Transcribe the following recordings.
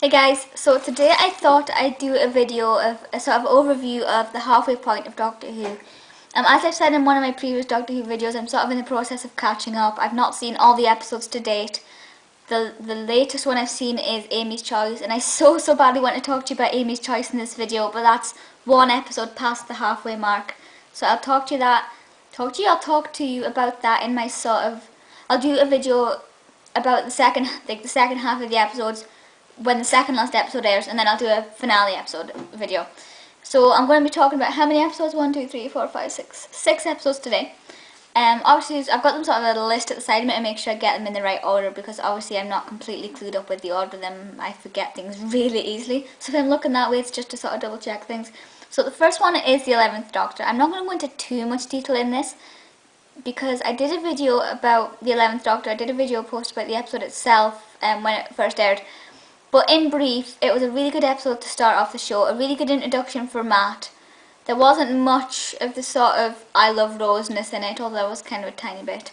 Hey guys, so today I thought I'd do a video of a sort of overview of the halfway point of Doctor Who. As I've said in one of my previous Doctor Who videos, I'm sort of in the process of catching up. I've not seen all the episodes to date. The latest one I've seen is Amy's Choice, and I so badly want to talk to you about Amy's Choice in this video, but that's one episode past the halfway mark. So I'll talk to you about that in my I'll do a video about the second half of the episodes when the second last episode airs, and then I'll do a finale episode video. So I'm going to be talking about how many episodes? 1, 2, 3, 4, 5, 6. 6 episodes today. Obviously I've got them sort of a list at the side of me to make sure I get them in the right order, because obviously I'm not completely clued up with the order of them. I forget things really easily. So if I'm looking that way, it's just to sort of double check things. So the first one is the 11th Doctor. I'm not going to go into too much detail in this, because I did a video about the 11th Doctor. I did a video post about the episode itself when it first aired. But in brief, it was a really good episode to start off the show, a really good introduction for Matt. There wasn't much of the sort of I love Roseness in it, although there was kind of a tiny bit.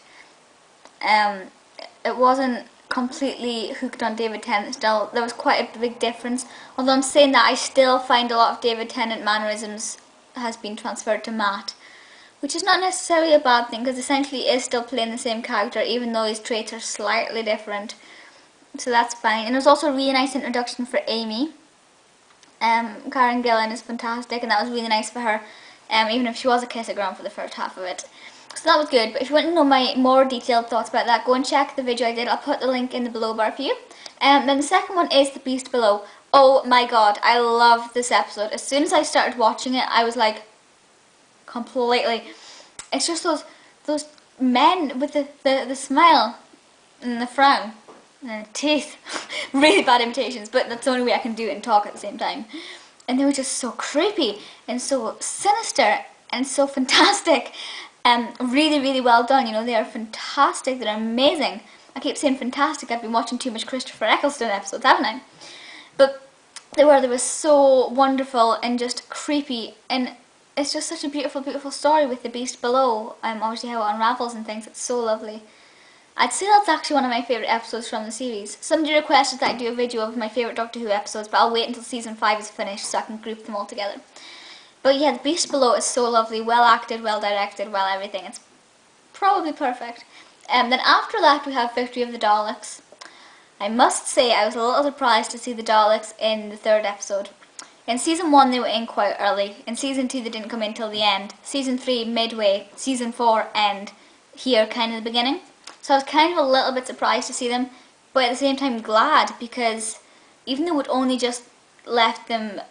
It wasn't completely hooked on David Tennant still. There was quite a big difference. Although I'm saying that, I still find a lot of David Tennant mannerisms has been transferred to Matt, which is not necessarily a bad thing, because essentially he is still playing the same character, even though his traits are slightly different. So that's fine. And it was also a really nice introduction for Amy. Karen Gillan is fantastic, and that was really nice for her, even if she was a kiss of ground for the first half of it. So that was good. But if you want to know my more detailed thoughts about that, go and check the video I did. I'll put the link in the below bar for you. Then the second one is The Beast Below. Oh my god, I love this episode. As soon as I started watching it, I was like, completely. It's just those men with the smile and the frown. Teeth. Really bad imitations, but that's the only way I can do it and talk at the same time. And they were just so creepy and so sinister and so fantastic. Really well done. You know, they are fantastic. They're amazing. I keep saying fantastic. I've been watching too much Christopher Eccleston episodes, haven't I? But they were so wonderful and just creepy, and it's just such a beautiful story with The Beast Below. Obviously how it unravels and things. It's so lovely. I'd say that's actually one of my favourite episodes from the series. Somebody requested that I do a video of my favourite Doctor Who episodes, but I'll wait until season 5 is finished so I can group them all together. But yeah, The Beast Below is so lovely, well acted, well directed, well everything. It's probably perfect. Then after that we have Victory of the Daleks. I must say I was a little surprised to see the Daleks in the 3rd episode. In season 1 they were in quite early. In season 2 they didn't come in till the end. Season 3 midway. Season 4 end. Here kind of the beginning. So I was kind of a little bit surprised to see them, but at the same time glad, because even though it only just left them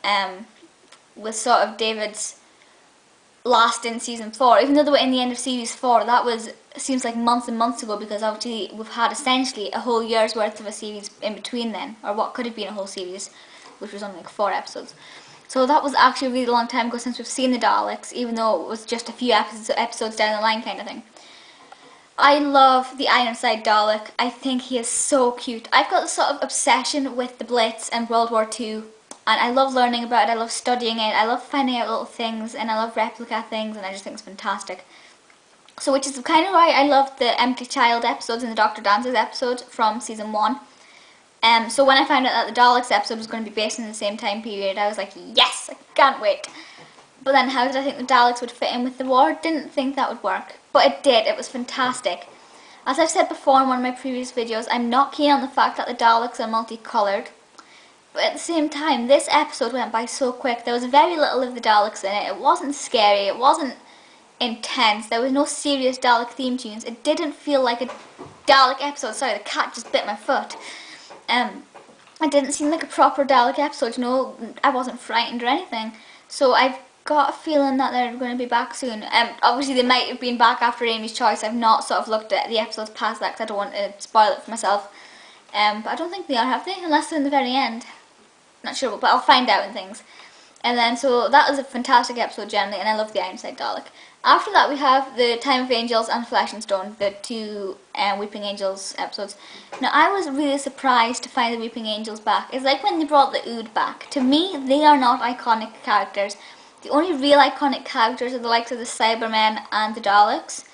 with sort of David's last in season 4, even though they were in the end of series 4, that seems like months and months ago, because obviously we've had essentially a whole year's worth of a series in between then, or what could have been a whole series, which was only like 4 episodes. So that was actually a really long time ago since we've seen the Daleks, even though it was just a few episodes down the line kind of thing. I love the Ironside Dalek. I think he is so cute. I've got a sort of obsession with the Blitz and World War II, and I love learning about it, I love studying it, I love finding out little things, and I love replica things, and I just think it's fantastic. So which is kind of why I love the Empty Child episodes and the Dr. Dances episode from season 1. So when I found out that the Daleks episode was going to be based in the same time period, I was like, yes, I can't wait. But then how did I think the Daleks would fit in with the war? Didn't think that would work. But it did. It was fantastic. As I've said before in one of my previous videos, I'm not keen on the fact that the Daleks are multicoloured. But at the same time, this episode went by so quick. There was very little of the Daleks in it. It wasn't scary. It wasn't intense. There was no serious Dalek theme tunes. It didn't feel like a Dalek episode. Sorry, the cat just bit my foot. It didn't seem like a proper Dalek episode. You know, I wasn't frightened or anything. So I've got a feeling that they're going to be back soon. Obviously they might have been back after Amy's Choice. I've not sort of looked at the episodes past that because I don't want to spoil it for myself. But I don't think they are, have they? Unless they're in the very end. Not sure, but I'll find out in things. And then, so that was a fantastic episode generally, and I love the Ironside Dalek. After that we have the Time of Angels and Flesh and Stone, the 2 Weeping Angels episodes. Now I was really surprised to find the Weeping Angels back. It's like when they brought the Ood back. To me, they are not iconic characters. The only real iconic characters are the likes of the Cybermen and the Daleks.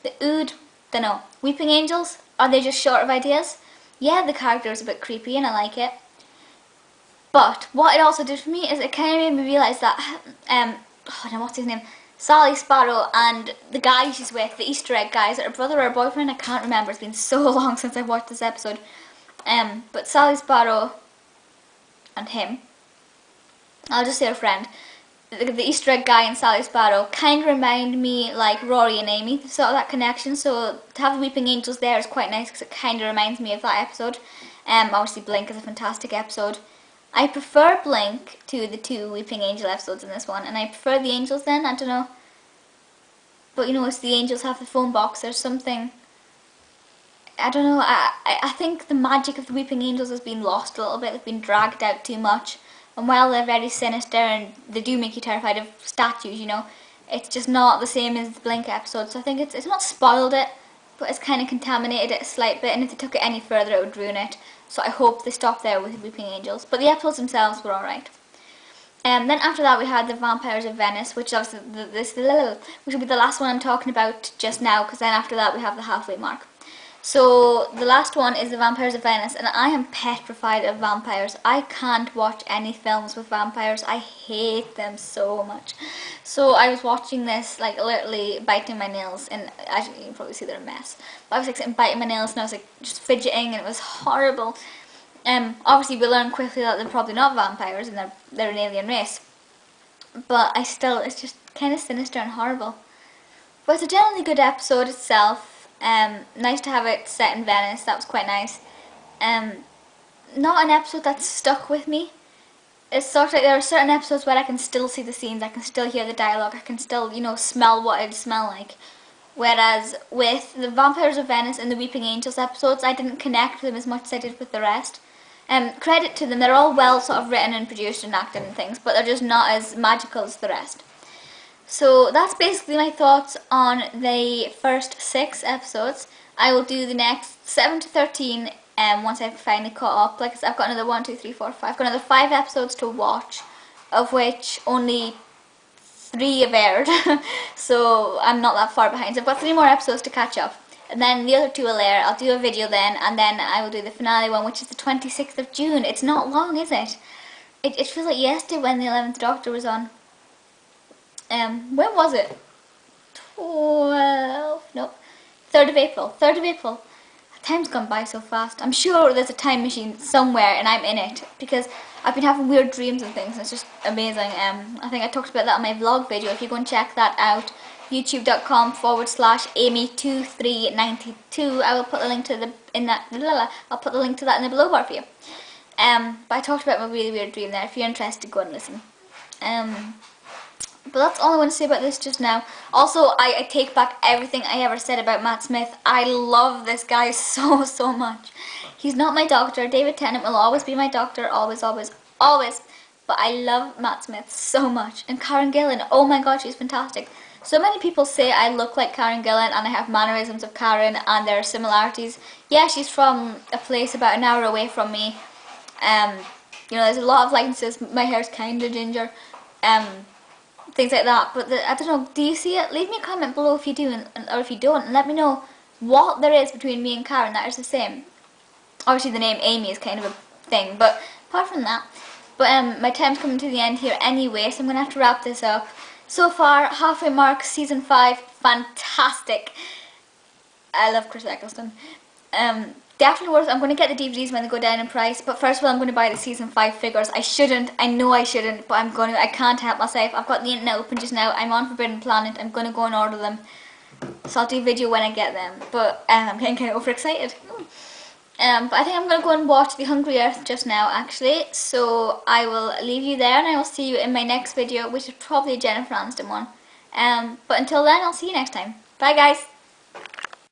The Ood, dunno. Weeping Angels, are they just short of ideas? Yeah, the character is a bit creepy and I like it. But what it also did for me is it kind of made me realise that, oh no, what's his name? Sally Sparrow and the guy she's with, the Easter egg guy, is it her brother or her boyfriend? I can't remember, it's been so long since I've watched this episode. But Sally Sparrow and him, I'll just say her friend, the Easter egg guy and Sally Sparrow kind of remind me like Rory and Amy, sort of that connection. So to have the Weeping Angels there is quite nice because it kind of reminds me of that episode. Obviously Blink is a fantastic episode. I prefer Blink to the 2 Weeping Angel episodes in this one, and I prefer the Angels then, I don't know. But you know, it's the Angels have the phone box, there's something, I don't know, I think the magic of the Weeping Angels has been lost a little bit, they've been dragged out too much. And while they're very sinister and they do make you terrified of statues, you know, it's just not the same as the Blink episode. So I think it's not spoiled it, but it's kind of contaminated it a slight bit, and if they took it any further it would ruin it. So I hope they stopped there with the Weeping Angels. But the episodes themselves were alright. Then after that we had the Vampires of Venice, which is obviously which will be the last one I'm talking about just now, because then after that we have the halfway mark. So the last one is the Vampires of Venice, and I am petrified of vampires. I can't watch any films with vampires. I hate them so much. So I was watching this, like literally biting my nails, and as you can probably see they're a mess. But I was like sitting biting my nails and I was like just fidgeting, and it was horrible. Obviously we learn quickly that they're probably not vampires and they're an alien race. But it's just kind of sinister and horrible. But it's a generally good episode itself. Nice to have it set in Venice, that was quite nice. Not an episode that's stuck with me. It's sort of like there are certain episodes where I can still see the scenes, I can still hear the dialogue, I can still, you know, smell what it'd smell like. Whereas with the Vampires of Venice and the Weeping Angels episodes, I didn't connect with them as much as I did with the rest. Credit to them, they're all well sort of written and produced and acted and things, but they're just not as magical as the rest. So that's basically my thoughts on the first 6 episodes. I will do the next 7 to 13 once I've finally caught up. Like I said, I've got another 1, 2, 3, 4, 5. I've got another 5 episodes to watch, of which only 3 have aired. So I'm not that far behind. So I've got 3 more episodes to catch up. And then the other 2 will air. I'll do a video then, and then I will do the finale one, which is the 26th of June. It's not long, is it? It feels like yesterday when the 11th Doctor was on. When was it? 3rd of April. 3rd of April. Time's gone by so fast. I'm sure there's a time machine somewhere and I'm in it, because I've been having weird dreams and things, and it's just amazing. I think I talked about that in my vlog video. If you go and check that out, youtube.com/Amy2392. I will put the link to I'll put the link to that in the below bar for you. But I talked about my really weird dream there. If you're interested, go and listen. But that's all I want to say about this just now. Also, I take back everything I ever said about Matt Smith. I love this guy so much. He's not my doctor. David Tennant will always be my doctor. Always, always, always. But I love Matt Smith so much. And Karen Gillan, oh my god, she's fantastic. So many people say I look like Karen Gillan and I have mannerisms of Karen, and there are similarities. Yeah, she's from a place about an hour away from me. You know, there's a lot of likenesses. My hair's kind of ginger. Things like that, but I don't know, do you see it? Leave me a comment below if you do, or if you don't, and let me know what there is between me and Karen that is the same. Obviously the name Amy is kind of a thing, but apart from that. But my time's coming to the end here anyway, so I'm going to have to wrap this up. So far, halfway mark, season 5, fantastic. I love Chris Eccleston. Definitely worth it. I'm going to get the DVDs when they go down in price, but first of all I'm going to buy the season 5 figures. I shouldn't, I know I shouldn't, but I can't help myself. I've got the internet open just now, I'm on Forbidden Planet, I'm going to go and order them. So I'll do a video when I get them, but I'm getting kind of overexcited. But I think I'm going to go and watch The Hungry Earth just now actually, so I will leave you there and I will see you in my next video, which is probably a Jennifer Aniston one. But until then, I'll see you next time. Bye guys!